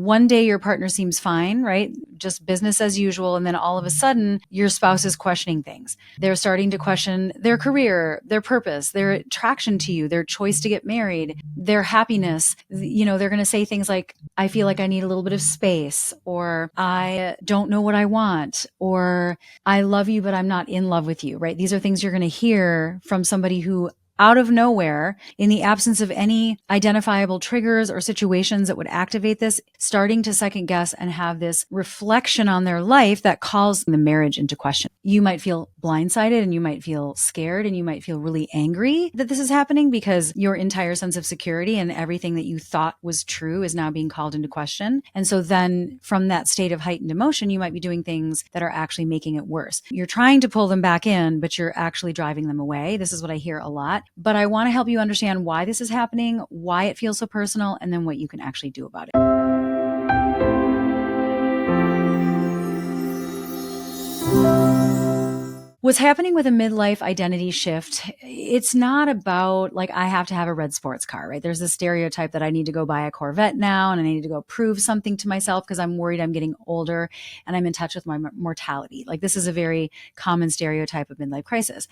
one day your partner seems fine, right? Just business as usual. And then all of a sudden your spouse is questioning things. They're starting to question their career, their purpose, their attraction to you, their choice to get married, their happiness. They're going to say things like, I feel like I need a little bit of space, or I don't know what I want, or I love you, but I'm not in love with you, right? These are things you're going to hear from somebody who out of nowhere, in the absence of any identifiable triggers or situations that would activate this, starting to second guess and have this reflection on their life that calls the marriage into question. You might feel blindsided and you might feel scared and you might feel really angry that this is happening because your entire sense of security and everything that you thought was true is now being called into question. And so then from that state of heightened emotion, you might be doing things that are actually making it worse. You're trying to pull them back in, but you're actually driving them away. This is what I hear a lot. But I want to help you understand why this is happening, why it feels so personal, and then what you can actually do about it. What's happening with a midlife identity shift, it's not about like, I have to have a red sports car, right? There's this stereotype that I need to go buy a Corvette now and I need to go prove something to myself because I'm worried I'm getting older and I'm in touch with my mortality. Like, this is a very common stereotype of midlife crisis.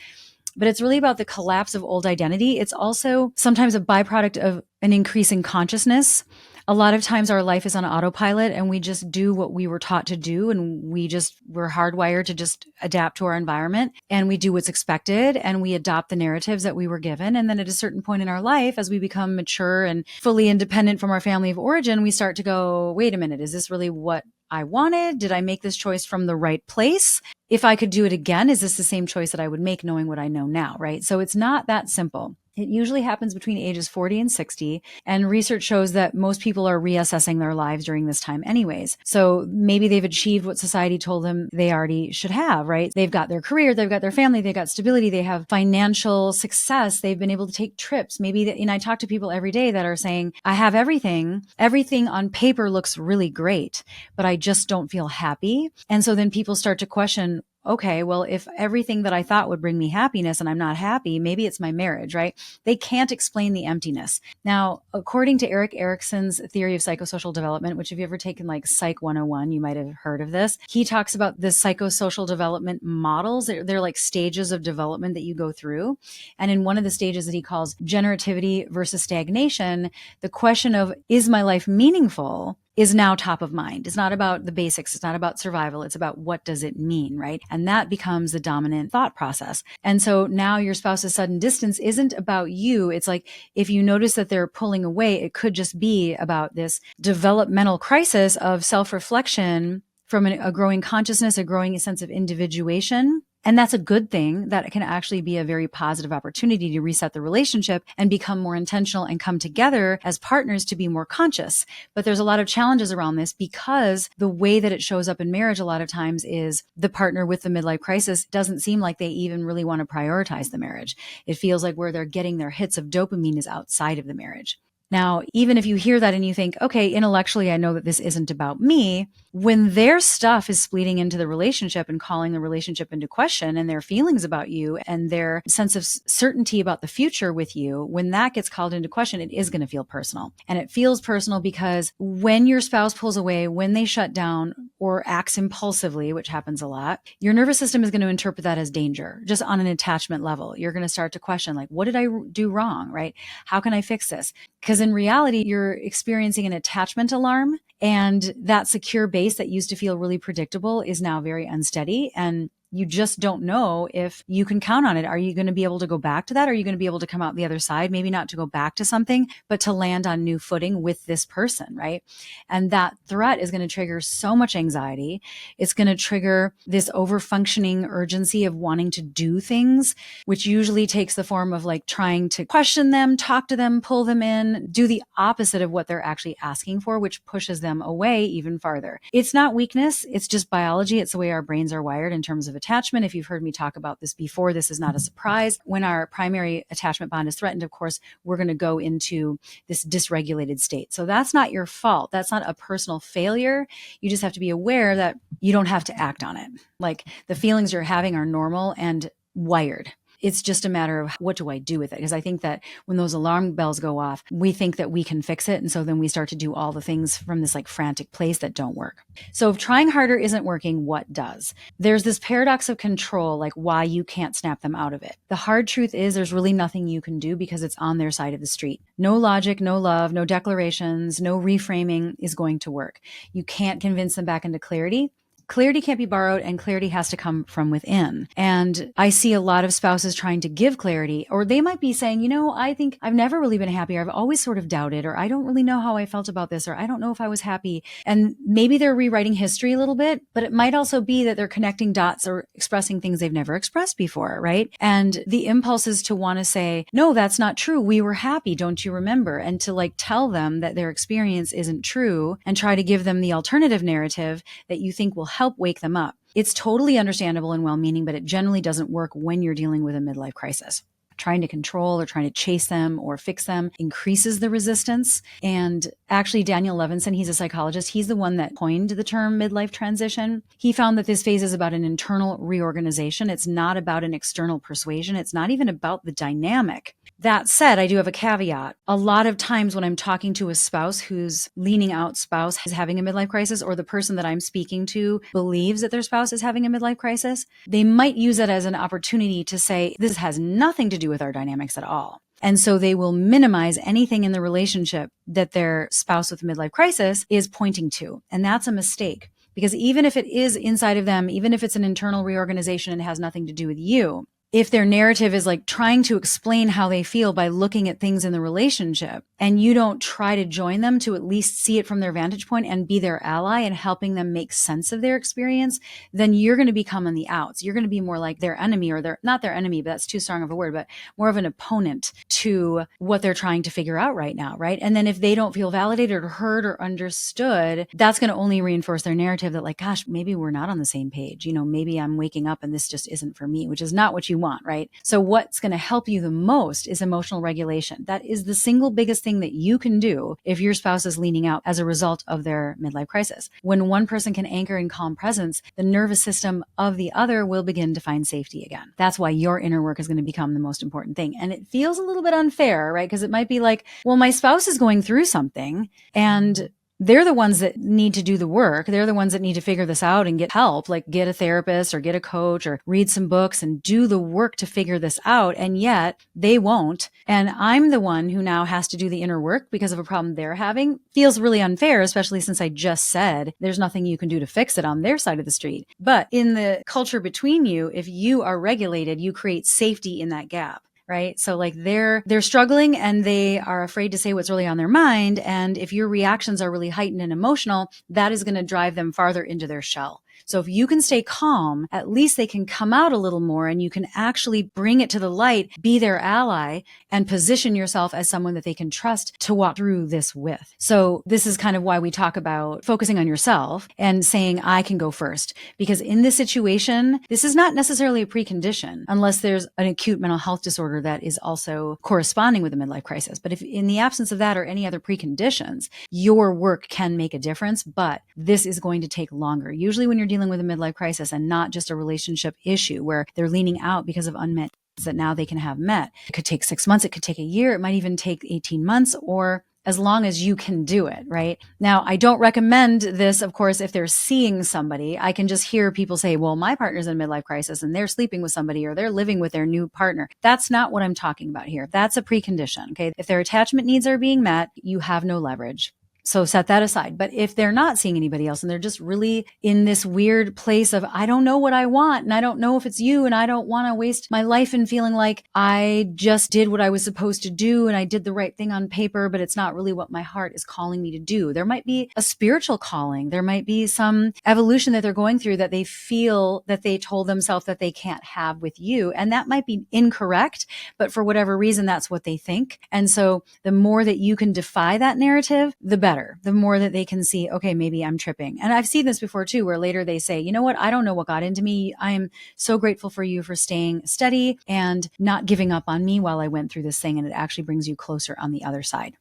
But it's really about the collapse of old identity. It's also sometimes a byproduct of an increase in consciousness. A lot of times our life is on autopilot and we just do what we were taught to do. And we're hardwired to just adapt to our environment, and we do what's expected and we adopt the narratives that we were given. And then at a certain point in our life, as we become mature and fully independent from our family of origin, we start to go, wait a minute, is this really what I wanted? Did I make this choice from the right place? If I could do it again, is this the same choice that I would make knowing what I know now, right? So it's not that simple. It usually happens between ages 40 and 60. And research shows that most people are reassessing their lives during this time anyways. So maybe they've achieved what society told them they already should have, right? They've got their career, they've got their family, they've got stability, they have financial success, they've been able to take trips. And I talk to people every day that are saying, I have everything. Everything on paper looks really great, but I just don't feel happy. And so then people start to question, okay, well, if everything that I thought would bring me happiness and I'm not happy, maybe it's my marriage, right? They can't explain the emptiness. Now, according to Erik Erikson's theory of psychosocial development, which if you ever taken like Psych 101, you might have heard of this. He talks about the psychosocial development models. They're like stages of development that you go through. And in one of the stages that he calls generativity versus stagnation, the question of, is my life meaningful, is now top of mind. It's not about the basics. It's not about survival. It's about what does it mean, right? And that becomes the dominant thought process. And so now your spouse's sudden distance isn't about you. It's like, if you notice that they're pulling away, it could just be about this developmental crisis of self-reflection from a growing consciousness, a growing sense of individuation. And that's a good thing. That can actually be a very positive opportunity to reset the relationship and become more intentional and come together as partners to be more conscious. But there's a lot of challenges around this because the way that it shows up in marriage a lot of times is the partner with the midlife crisis doesn't seem like they even really want to prioritize the marriage. It feels like where they're getting their hits of dopamine is outside of the marriage. Now, even if you hear that and you think, okay, intellectually, I know that this isn't about me, when their stuff is bleeding into the relationship and calling the relationship into question, and their feelings about you and their sense of certainty about the future with you, when that gets called into question, it is going to feel personal. And it feels personal because when your spouse pulls away, when they shut down or acts impulsively, which happens a lot, your nervous system is going to interpret that as danger, just on an attachment level. You're going to start to question, like, what did I do wrong, right? How can I fix this? Because in reality, you're experiencing an attachment alarm, and that secure base that used to feel really predictable is now very unsteady. And you just don't know if you can count on it. Are you going to be able to go back to that? Are you going to be able to come out the other side? Maybe not to go back to something, but to land on new footing with this person, right? And that threat is going to trigger so much anxiety. It's going to trigger this over-functioning urgency of wanting to do things, which usually takes the form of like trying to question them, talk to them, pull them in, do the opposite of what they're actually asking for, which pushes them away even farther. It's not weakness. It's just biology. It's the way our brains are wired in terms of attachment. If you've heard me talk about this before, this is not a surprise. When our primary attachment bond is threatened, of course, we're going to go into this dysregulated state. So that's not your fault. That's not a personal failure. You just have to be aware that you don't have to act on it. Like, the feelings you're having are normal and wired. It's just a matter of what do I do with it? Because I think that when those alarm bells go off, we think that we can fix it. And so then we start to do all the things from this like frantic place that don't work. So if trying harder isn't working, what does? There's this paradox of control, like why you can't snap them out of it. The hard truth is there's really nothing you can do because it's on their side of the street. No logic, no love, no declarations, no reframing is going to work. You can't convince them back into clarity. Clarity can't be borrowed, and clarity has to come from within. And I see a lot of spouses trying to give clarity, or they might be saying, I think I've never really been happy, or I've always sort of doubted, or I don't really know how I felt about this, or I don't know if I was happy. And maybe they're rewriting history a little bit, but it might also be that they're connecting dots or expressing things they've never expressed before, right? And the impulse is to want to say, no, that's not true. We were happy. Don't you remember? And to like tell them that their experience isn't true and try to give them the alternative narrative that you think will help wake them up. It's totally understandable and well-meaning, but it generally doesn't work when you're dealing with a midlife crisis. Trying to control or trying to chase them or fix them increases the resistance. And actually, Daniel Levinson, he's a psychologist. He's the one that coined the term midlife transition. He found that this phase is about an internal reorganization. It's not about an external persuasion. It's not even about the dynamic. That said, I do have a caveat. A lot of times when I'm talking to a spouse who's leaning out spouse is having a midlife crisis, or the person that I'm speaking to believes that their spouse is having a midlife crisis, they might use it as an opportunity to say, this has nothing to do with our dynamics at all. And so they will minimize anything in the relationship that their spouse with a midlife crisis is pointing to. And that's a mistake. Because even if it is inside of them, even if it's an internal reorganization and has nothing to do with you, if their narrative is like trying to explain how they feel by looking at things in the relationship, and you don't try to join them to at least see it from their vantage point and be their ally and helping them make sense of their experience, then you're going to become on the outs. You're going to be more like their enemy, or not their enemy, but that's too strong of a word, but more of an opponent to what they're trying to figure out right now, right? And then if they don't feel validated or heard or understood, that's going to only reinforce their narrative that like, gosh, maybe we're not on the same page. Maybe I'm waking up and this just isn't for me, which is not what you want, right? So what's going to help you the most is emotional regulation. That is the single biggest thing that you can do if your spouse is leaning out as a result of their midlife crisis. When one person can anchor in calm presence, the nervous system of the other will begin to find safety again. That's why your inner work is going to become the most important thing. And it feels a little bit unfair, right? Because it might be like, well, my spouse is going through something and they're the ones that need to do the work. They're the ones that need to figure this out and get help, like get a therapist or get a coach or read some books and do the work to figure this out. And yet they won't. And I'm the one who now has to do the inner work because of a problem they're having. Feels really unfair, especially since I just said there's nothing you can do to fix it on their side of the street. But in the culture between you, if you are regulated, you create safety in that gap. Right? So like they're struggling and they are afraid to say what's really on their mind. And if your reactions are really heightened and emotional, that is going to drive them farther into their shell. So if you can stay calm, at least they can come out a little more and you can actually bring it to the light, be their ally, and position yourself as someone that they can trust to walk through this with. So this is kind of why we talk about focusing on yourself and saying, I can go first. Because in this situation, this is not necessarily a precondition unless there's an acute mental health disorder that is also corresponding with a midlife crisis. But if in the absence of that or any other preconditions, your work can make a difference, but this is going to take longer. Usually when you're dealing with a midlife crisis and not just a relationship issue where they're leaning out because of unmet needs that now they can have met. It could take 6 months. It could take a year. It might even take 18 months or as long as you can do it, right? Now, I don't recommend this, of course, if they're seeing somebody. I can just hear people say, well, my partner's in a midlife crisis and they're sleeping with somebody or they're living with their new partner. That's not what I'm talking about here. That's a precondition, okay? If their attachment needs are being met, you have no leverage. So set that aside. But if they're not seeing anybody else and they're just really in this weird place of, I don't know what I want and I don't know if it's you and I don't want to waste my life in feeling like I just did what I was supposed to do and I did the right thing on paper, but it's not really what my heart is calling me to do. There might be a spiritual calling. There might be some evolution that they're going through that they feel that they told themselves that they can't have with you. And that might be incorrect, but for whatever reason, that's what they think. And so the more that you can defy that narrative, the better. The more that they can see, okay, maybe I'm tripping. And I've seen this before too, where later they say, you know what? I don't know what got into me. I am so grateful for you for staying steady and not giving up on me while I went through this thing. And it actually brings you closer on the other side.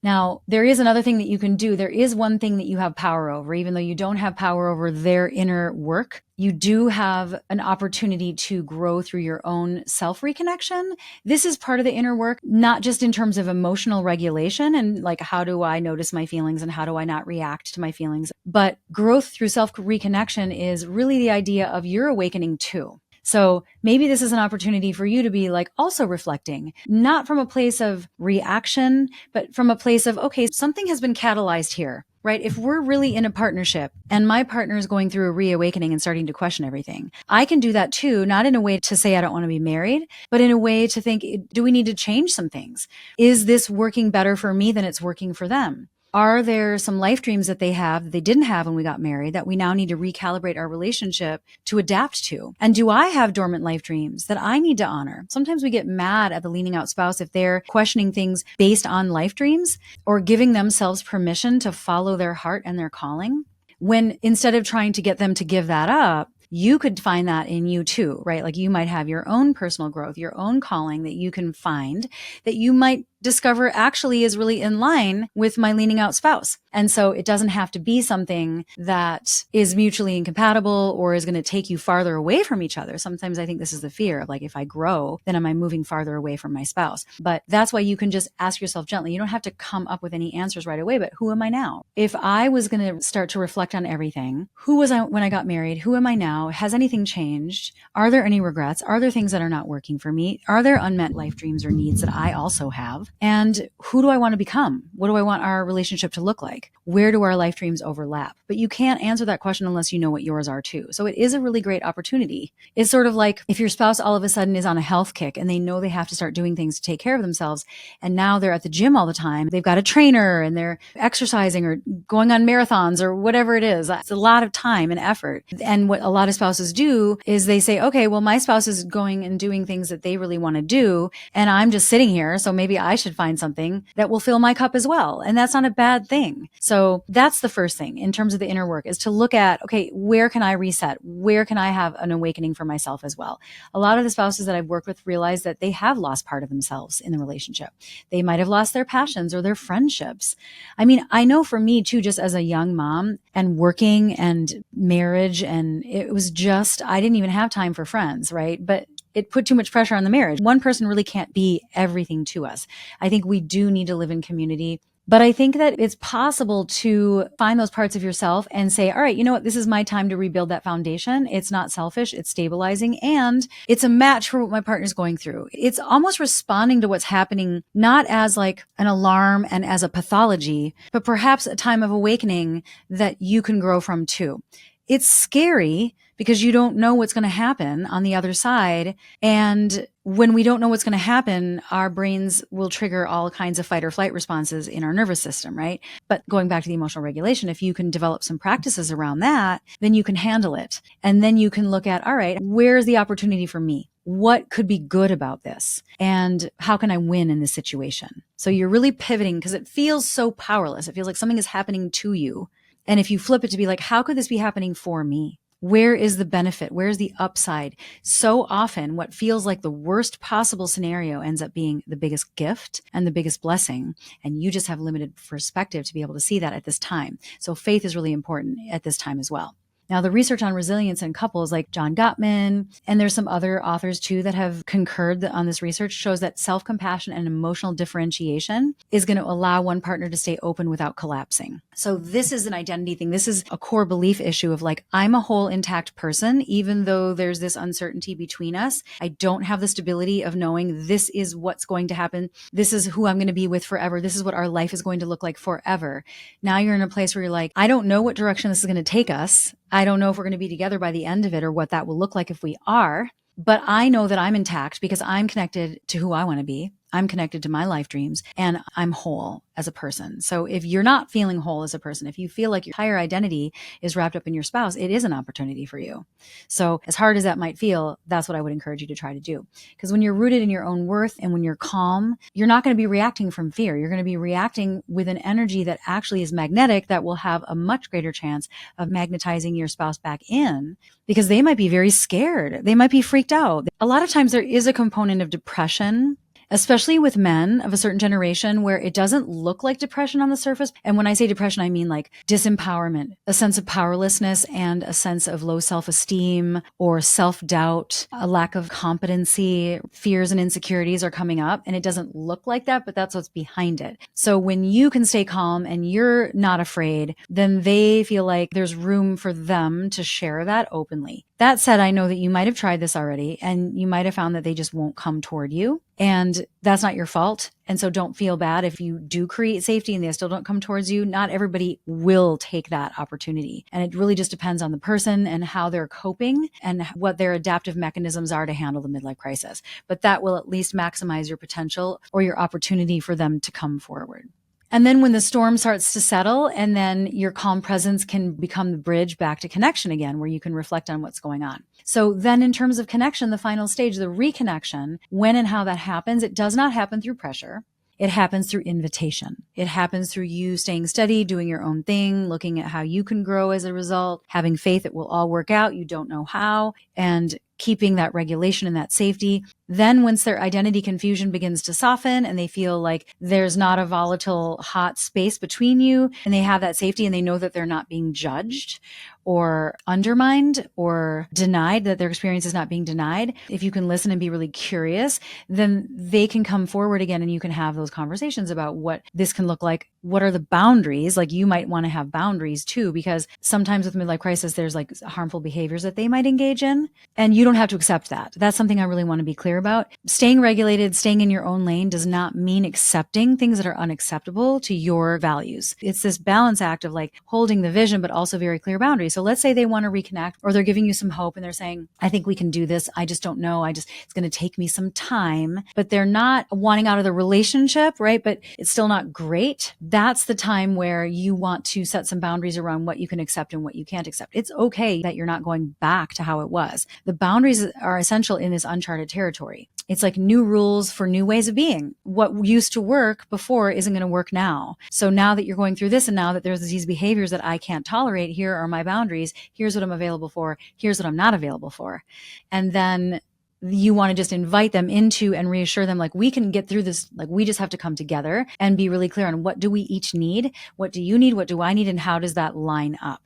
Now, there is another thing that you can do. There is one thing that you have power over, even though you don't have power over their inner work. You do have an opportunity to grow through your own self-reconnection. This is part of the inner work, not just in terms of emotional regulation and like, how do I notice my feelings and how do I not react to my feelings? But growth through self-reconnection is really the idea of you're awakening too. So maybe this is an opportunity for you to be like also reflecting, not from a place of reaction, but from a place of, okay, something has been catalyzed here, right? If we're really in a partnership and my partner is going through a reawakening and starting to question everything, I can do that too, not in a way to say I don't want to be married, but in a way to think, do we need to change some things? Is this working better for me than it's working for them? Are there some life dreams that they have that they didn't have when we got married that we now need to recalibrate our relationship to adapt to? And do I have dormant life dreams that I need to honor? Sometimes we get mad at the leaning out spouse if they're questioning things based on life dreams or giving themselves permission to follow their heart and their calling, when instead of trying to get them to give that up, you could find that in you too, right? Like you might have your own personal growth, your own calling that you can find that you might discover actually is really in line with my leaning out spouse. And so it doesn't have to be something that is mutually incompatible or is going to take you farther away from each other. Sometimes I think this is the fear of like, if I grow, then am I moving farther away from my spouse? But that's why you can just ask yourself gently. You don't have to come up with any answers right away, but who am I now? If I was going to start to reflect on everything, who was I when I got married? Who am I now? Has anything changed? Are there any regrets? Are there things that are not working for me? Are there unmet life dreams or needs that I also have? And who do I want to become? What do I want our relationship to look like? Where do our life dreams overlap? But you can't answer that question unless you know what yours are too. So it is a really great opportunity. It's sort of like if your spouse all of a sudden is on a health kick and they know they have to start doing things to take care of themselves. And now they're at the gym all the time. They've got a trainer and they're exercising or going on marathons or whatever it is. It's a lot of time and effort. And what a lot of spouses do is they say, okay, well, my spouse is going and doing things that they really want to do. And I'm just sitting here. So maybe I should find something that will fill my cup as well. And that's not a bad thing. So that's the first thing in terms of the inner work, is to look at, okay, where can I reset? Where can I have an awakening for myself as well? A lot of the spouses that I've worked with realize that they have lost part of themselves in the relationship. They might have lost their passions or their friendships. I mean, I know for me too, just as a young mom and working and marriage, and it was just, I didn't even have time for friends, right? But it put too much pressure on the marriage. One person really can't be everything to us. I think we do need to live in community. But I think that it's possible to find those parts of yourself and say, all right, you know what? This is my time to rebuild that foundation. It's not selfish. It's stabilizing. And it's a match for what my partner's going through. It's almost responding to what's happening, not as like an alarm and as a pathology, but perhaps a time of awakening that you can grow from too. It's scary because you don't know what's going to happen on the other side. And when we don't know what's going to happen, our brains will trigger all kinds of fight or flight responses in our nervous system, right? But going back to the emotional regulation, if you can develop some practices around that, then you can handle it. And then you can look at, all right, where's the opportunity for me? What could be good about this? And how can I win in this situation? So you're really pivoting because it feels so powerless. It feels like something is happening to you. And if you flip it to be like, how could this be happening for me? Where is the benefit? Where's the upside? So often what feels like the worst possible scenario ends up being the biggest gift and the biggest blessing. And you just have limited perspective to be able to see that at this time. So faith is really important at this time as well. Now, the research on resilience in couples like John Gottman, and there's some other authors too that have concurred on this research, shows that self-compassion and emotional differentiation is going to allow one partner to stay open without collapsing. So this is an identity thing. This is a core belief issue of like, I'm a whole intact person, even though there's this uncertainty between us. I don't have the stability of knowing this is what's going to happen. This is who I'm going to be with forever. This is what our life is going to look like forever. Now you're in a place where you're like, I don't know what direction this is going to take us. I don't know if we're going to be together by the end of it or what that will look like if we are, but I know that I'm intact because I'm connected to who I want to be. I'm connected to my life dreams and I'm whole as a person. So if you're not feeling whole as a person, if you feel like your entire identity is wrapped up in your spouse, it is an opportunity for you. So as hard as that might feel, that's what I would encourage you to try to do. Because when you're rooted in your own worth and when you're calm, you're not going to be reacting from fear. You're going to be reacting with an energy that actually is magnetic that will have a much greater chance of magnetizing your spouse back in, because they might be very scared. They might be freaked out. A lot of times there is a component of depression especially with men of a certain generation where it doesn't look like depression on the surface. And when I say depression, I mean like disempowerment, a sense of powerlessness and a sense of low self-esteem or self-doubt, a lack of competency, fears and insecurities are coming up. And it doesn't look like that, but that's what's behind it. So when you can stay calm and you're not afraid, then they feel like there's room for them to share that openly. That said, I know that you might have tried this already and you might have found that they just won't come toward you. And that's not your fault. And so don't feel bad if you do create safety and they still don't come towards you. Not everybody will take that opportunity. And it really just depends on the person and how they're coping and what their adaptive mechanisms are to handle the midlife crisis. But that will at least maximize your potential or your opportunity for them to come forward. And then when the storm starts to settle, and then your calm presence can become the bridge back to connection again, where you can reflect on what's going on. So then in terms of connection, the final stage, the reconnection, when and how that happens, it does not happen through pressure. It happens through invitation. It happens through you staying steady, doing your own thing, looking at how you can grow as a result, having faith it will all work out. You don't know how, and keeping that regulation and that safety. Then once their identity confusion begins to soften and they feel like there's not a volatile hot space between you and they have that safety and they know that they're not being judged or undermined or denied, that their experience is not being denied. If you can listen and be really curious, then they can come forward again and you can have those conversations about what this can look like. What are the boundaries? Like you might want to have boundaries too, because sometimes with midlife crisis, there's like harmful behaviors that they might engage in and you don't have to accept that. That's something I really want to be clear about. Staying regulated, staying in your own lane does not mean accepting things that are unacceptable to your values. It's this balance act of like holding the vision, but also very clear boundaries. So let's say they want to reconnect or they're giving you some hope and they're saying, I think we can do this. I just don't know. It's going to take me some time, but they're not wanting out of the relationship, right? But it's still not great. That's the time where you want to set some boundaries around what you can accept and what you can't accept. It's okay that you're not going back to how it was. The boundaries are essential in this uncharted territory. It's like new rules for new ways of being. What used to work before isn't going to work now. So now that you're going through this and now that there's these behaviors that I can't tolerate, here are my boundaries. Here's what I'm available for. Here's what I'm not available for. And then you want to just invite them into and reassure them, like, we can get through this. Like, we just have to come together and be really clear on what do we each need? What do you need? What do I need? And how does that line up?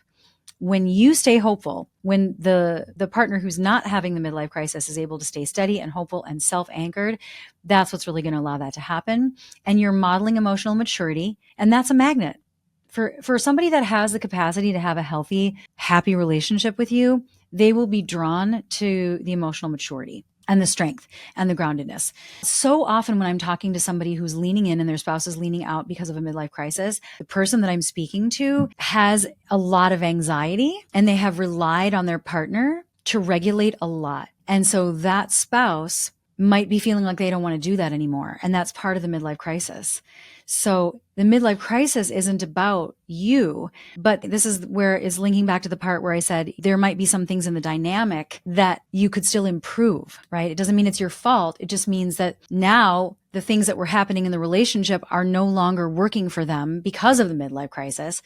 When you stay hopeful, when the partner who's not having the midlife crisis is able to stay steady and hopeful and self-anchored, that's what's really going to allow that to happen. And you're modeling emotional maturity, and that's a magnet. For somebody that has the capacity to have a healthy, happy relationship with you, they will be drawn to the emotional maturity and the strength and the groundedness. So often when I'm talking to somebody who's leaning in and their spouse is leaning out because of a midlife crisis, the person that I'm speaking to has a lot of anxiety and they have relied on their partner to regulate a lot. And so that spouse might be feeling like they don't want to do that anymore. And that's part of the midlife crisis. So the midlife crisis isn't about you, but this is where it's linking back to the part where I said there might be some things in the dynamic that you could still improve, right? It doesn't mean it's your fault. It just means that now the things that were happening in the relationship are no longer working for them because of the midlife crisis.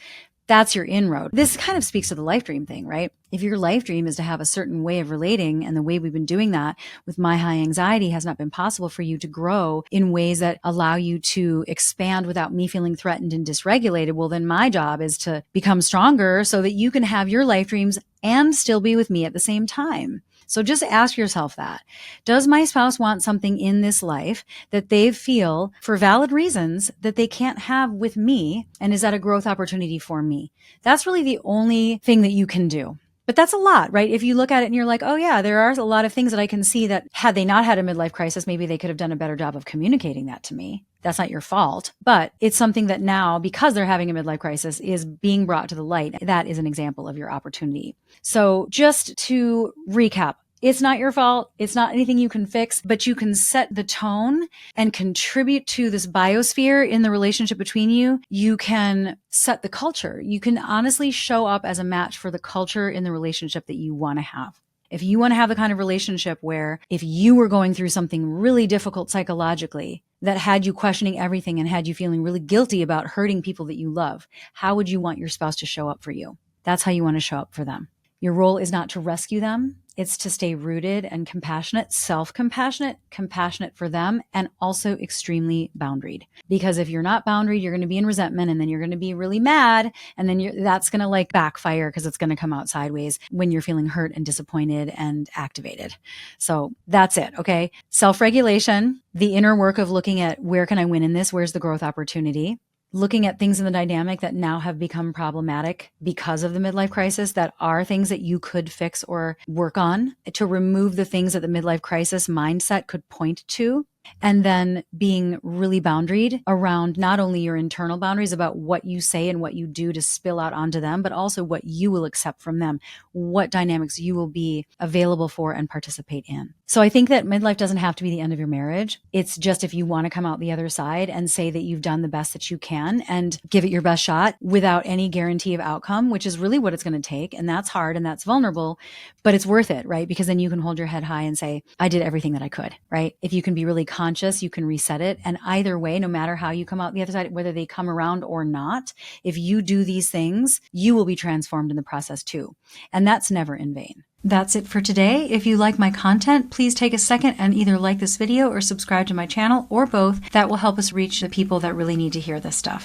That's your inroad. This kind of speaks to the life dream thing, right? If your life dream is to have a certain way of relating, and the way we've been doing that with my high anxiety has not been possible for you to grow in ways that allow you to expand without me feeling threatened and dysregulated, well, then my job is to become stronger so that you can have your life dreams and still be with me at the same time. So just ask yourself that. Does my spouse want something in this life that they feel for valid reasons that they can't have with me? And is that a growth opportunity for me? That's really the only thing that you can do. But that's a lot, right? If you look at it and you're like, oh yeah, there are a lot of things that I can see that had they not had a midlife crisis, maybe they could have done a better job of communicating that to me. That's not your fault, but it's something that now, because they're having a midlife crisis, is being brought to the light. That is an example of your opportunity. So just to recap, it's not your fault. It's not anything you can fix, but you can set the tone and contribute to this biosphere in the relationship between you. You can set the culture. You can honestly show up as a match for the culture in the relationship that you want to have. If you want to have the kind of relationship where if you were going through something really difficult psychologically that had you questioning everything and had you feeling really guilty about hurting people that you love, how would you want your spouse to show up for you? That's how you want to show up for them. Your role is not to rescue them. It's to stay rooted and compassionate, self-compassionate, compassionate for them, and also extremely boundaried. Because if you're not boundaried, you're going to be in resentment, and then you're going to be really mad, and then that's going to like backfire because it's going to come out sideways when you're feeling hurt and disappointed and activated. So that's it. Okay. Self-regulation, the inner work of looking at where can I win in this? Where's the growth opportunity? Looking at things in the dynamic that now have become problematic because of the midlife crisis that are things that you could fix or work on to remove the things that the midlife crisis mindset could point to. And then being really boundaried around not only your internal boundaries about what you say and what you do to spill out onto them, but also what you will accept from them, what dynamics you will be available for and participate in. So I think that midlife doesn't have to be the end of your marriage. It's just if you want to come out the other side and say that you've done the best that you can and give it your best shot without any guarantee of outcome, which is really what it's going to take. And that's hard and that's vulnerable, but it's worth it, right? Because then you can hold your head high and say, I did everything that I could, right? If you can be really conscious, you can reset it. And either way, no matter how you come out the other side, whether they come around or not, if you do these things, you will be transformed in the process too. And that's never in vain. That's it for today. If you like my content, please take a second and either like this video or subscribe to my channel or both. That will help us reach the people that really need to hear this stuff.